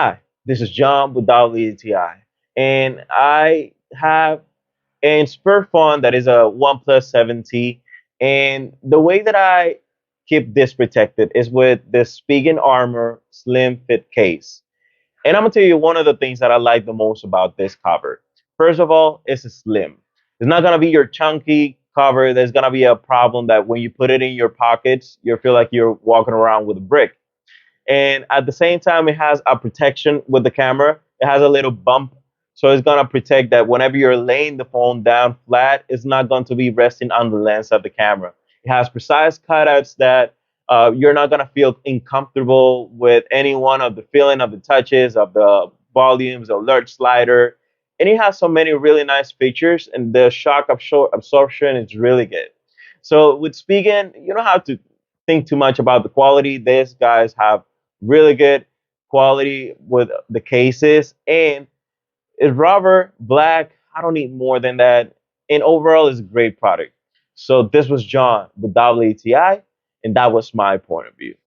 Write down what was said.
Hi, this is John with WTI, and I have an spare phone that is a OnePlus 7T. And the way that I keep this protected is with this Spigen Armor Slim Fit case. And I'm gonna tell you one of the things that I like the most about this cover. First of all, it's slim. It's not gonna be your chunky cover. There's gonna be a problem that when you put it in your pockets, you feel like you're walking around with a brick. And at the same time, it has a protection with the camera. It has a little bump, so it's gonna protect that whenever you're laying the phone down flat, it's not going to be resting on the lens of the camera. It has precise cutouts that you're not gonna feel uncomfortable with any one of the feeling of the touches of the volumes, alert slider, and it has so many really nice features, and the absorption is really good. So with Spigen, you don't have to think too much about the quality. These guys have really good quality with the cases, and it's rubber black. I don't need more than that, and overall it's a great product. So this was John with WTI, and that was my point of view.